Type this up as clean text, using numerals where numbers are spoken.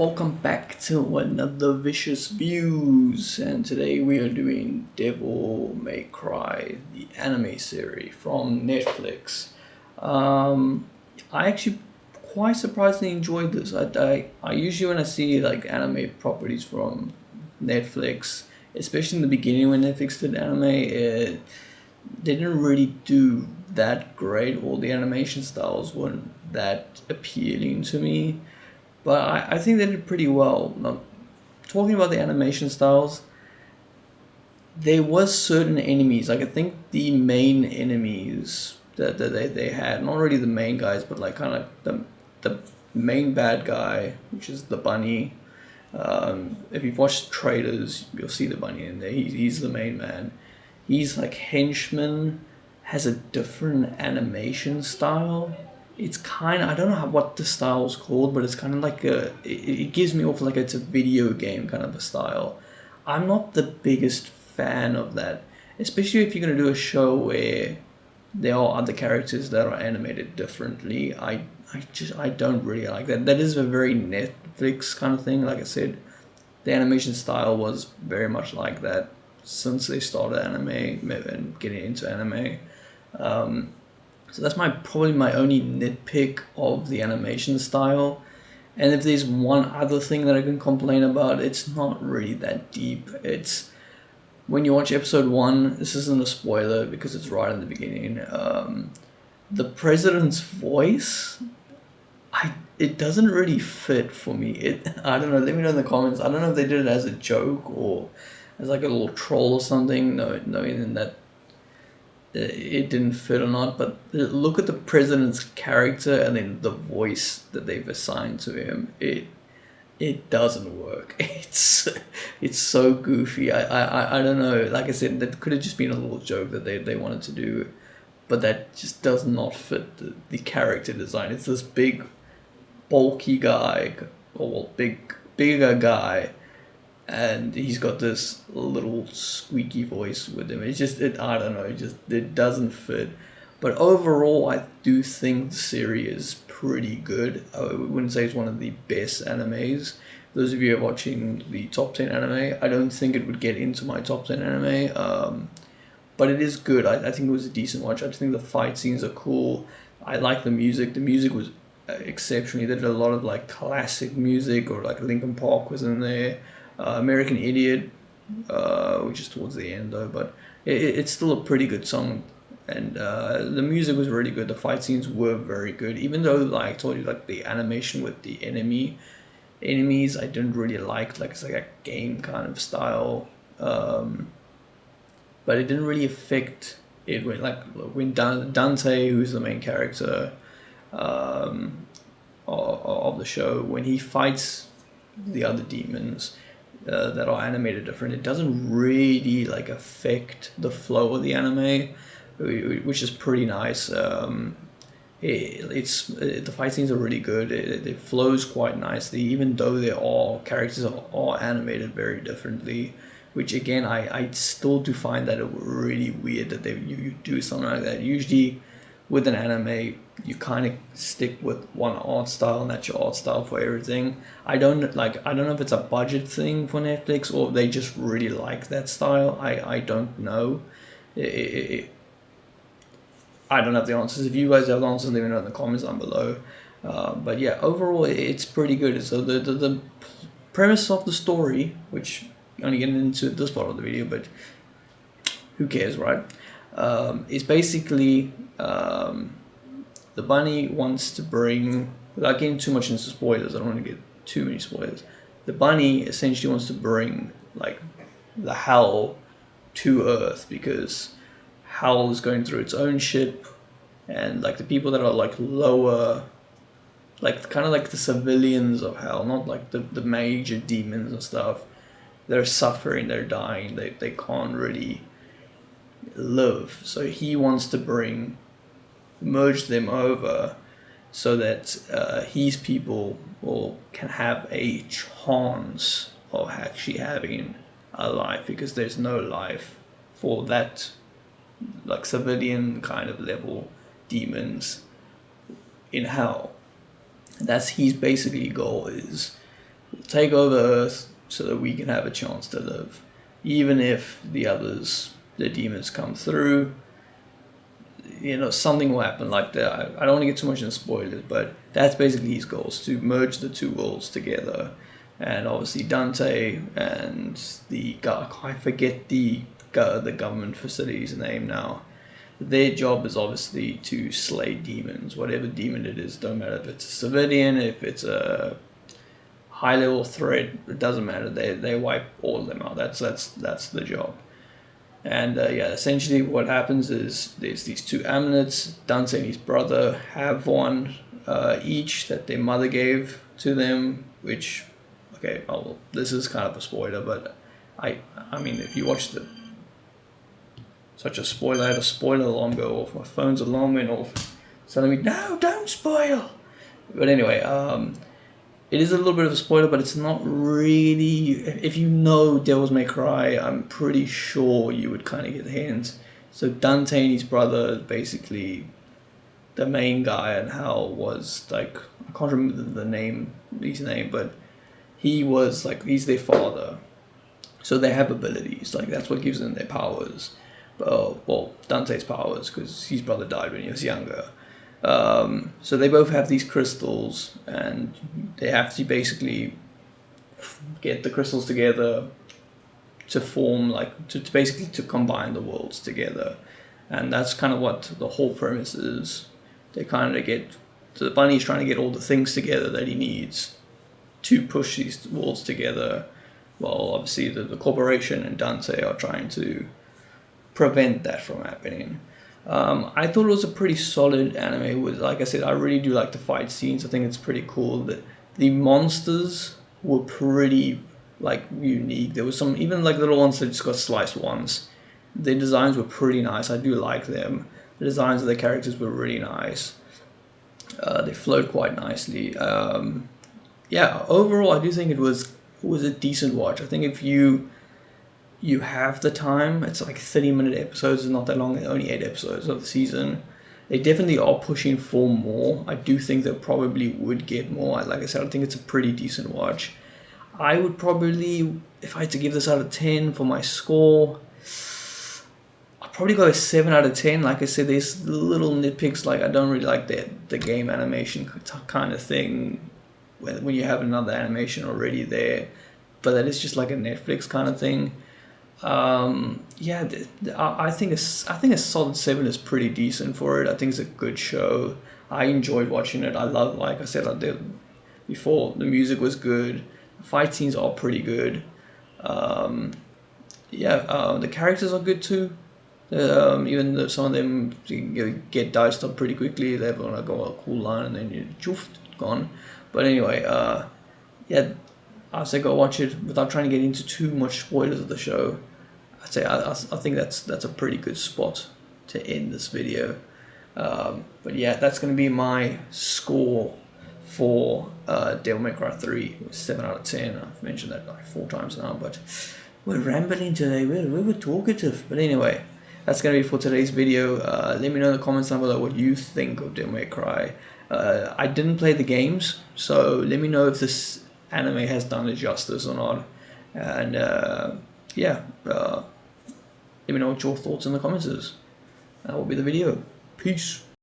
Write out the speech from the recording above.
welcome back to another Vicious Views, and today we are doing Devil May Cry, the anime series from Netflix. Um, I actually quite surprisingly enjoyed this. I usually when I see like anime properties from Netflix, especially in the beginning when Netflix did anime, they didn't really do that great, or the animation styles weren't that appealing to me. But I think they did pretty well. Now, talking about the animation styles, there was certain enemies. Like I think the main enemies that they had, not really the main guys, but like kind of the main bad guy, which is the bunny. If you've watched trailers, you'll see the bunny in there. He's the main man. He's like henchman, has a different animation style. It's kind of, I don't know what the style's called, but it's kind of like it gives me off like it's a video game kind of a style. I'm not the biggest fan of that, especially if you're gonna do a show where there are other characters that are animated differently. I don't really like that. That is a very Netflix kind of thing. Like I said, the animation style was very much like that since they started anime and getting into anime. So that's probably my only nitpick of the animation style. And if there's one other thing that I can complain about, it's not really that deep. It's when you watch episode one. This isn't a spoiler because it's right in the beginning. The president's voice, it doesn't really fit for me. I don't know. Let me know in the comments. I don't know if they did it as a joke or as like a little troll or something. No, knowing that it didn't fit or not. But look at the president's character and then the voice that they've assigned to him. It doesn't work. It's so goofy. I don't know. Like I said, that could have just been a little joke that they wanted to do, but that just does not fit the character design. It's this big bulky guy, or bigger guy, and he's got this little squeaky voice with him. I don't know, it doesn't fit. But overall, I do think the series is pretty good. I wouldn't say it's one of the best animes. Those of you who are watching the top 10 anime, I don't think it would get into my top 10 anime. But it is good. I think it was a decent watch. I think the fight scenes are cool. I like the music. The music was exceptionally. They did a lot of like classic music, or like Linkin Park was in there. American Idiot, which is towards the end though, but it's still a pretty good song. And the music was really good. The fight scenes were very good, even though like I told you, like the animation with the enemies, I didn't really like. Like it's like a game kind of style. But it didn't really affect it when Dante, who's the main character of the show, when he fights the other demons that are animated different, it doesn't really like affect the flow of the anime, which is pretty nice. The fight scenes are really good. It flows quite nicely, even though there are characters are animated very differently. Which again, I still do find that really weird that you do something like that. Usually, with an anime, you kind of stick with one art style, and that's your art style for everything. I don't know if it's a budget thing for Netflix or they just really like that style. I don't know. I don't have the answers. If you guys have the answers, let me know in the comments down below. But yeah, overall, it's pretty good. So the premise of the story, which I'm only getting into this part of the video, but who cares, right? Is basically the bunny wants to bring, without getting too much into spoilers, I don't want to get too many spoilers. The bunny essentially wants to bring like the hell to Earth because Hell is going through its own ship, and like the people that are like lower, like kind of like the civilians of Hell, not like the major demons and stuff, they're suffering, they're dying, they can't really live. So he wants to merge them over so that his people can have a chance of actually having a life, because there's no life for that like civilian kind of level demons in Hell. That's his basically goal, is take over Earth so that we can have a chance to live. Even if the others, the demons, come through, you know, something will happen like that. I don't want to get too much into spoilers, but that's basically his goals, to merge the two worlds together. And obviously Dante and the guy, I forget the government facility's name now. Their job is obviously to slay demons, whatever demon it is. Don't matter if it's a civilian, if it's a high level threat, it doesn't matter. They wipe all of them out. That's the job. And yeah, essentially what happens is there's these two amulets. Dante and his brother have one each that their mother gave to them, which, okay, this is kind of a spoiler, but I mean, if you watch the, such a spoiler, I had a spoiler alarm go off, my phone's alarm went off, telling me, no, don't spoil. But anyway, it is a little bit of a spoiler, but it's not really. If you know Devil May Cry, I'm pretty sure you would kind of get the hint. So Dante and his brother, basically, the main guy in Hell was like, I can't remember his name, but he was like, he's their father. So they have abilities, like that's what gives them their powers. Well, Dante's powers, because his brother died when he was younger. So they both have these crystals, and they have to basically get the crystals together to form, like, to basically to combine the worlds together. And that's kind of what the whole premise is. They kind of get, so the bunny's trying to get all the things together that he needs to push these worlds together. Well, obviously the corporation and Dante are trying to prevent that from happening. I thought it was a pretty solid anime. With, like I said, I really do like the fight scenes. I think it's pretty cool. The monsters were pretty like unique. There was some even like little ones that just got sliced once. Their designs were pretty nice. I do like them. The designs of the characters were really nice. They flowed quite nicely. Yeah, overall, I do think it was a decent watch. I think if you have the time, it's like 30-minute episodes, it's not that long, only 8 episodes of the season. They definitely are pushing for more. I do think they probably would get more. Like I said, I think it's a pretty decent watch. I would probably, if I had to give this out of 10 for my score, I'd probably go a 7 out of 10. Like I said, there's little nitpicks, like I don't really like the game animation kind of thing when you have another animation already there, but that is just like a Netflix kind of thing. Yeah, I think a solid 7 is pretty decent for it. I think it's a good show. I enjoyed watching it. I love, like I said, before, the music was good. The fight scenes are pretty good. Yeah, the characters are good too. Even though some of them get diced up pretty quickly, they have like a cool line and then you're gone. But anyway, yeah, I'd say go watch it without trying to get into too much spoilers of the show. I'd say I think that's a pretty good spot to end this video. But yeah, that's going to be my score for Devil May Cry 3. 7 out of 10. I've mentioned that like 4 times now, but we're rambling today. We're talkative. But anyway, that's going to be for today's video. Let me know in the comments down below what you think of Devil May Cry. I didn't play the games, so let me know if this anime has done it justice or not. And yeah, let me know what your thoughts in the comments is. That will be the video. Peace.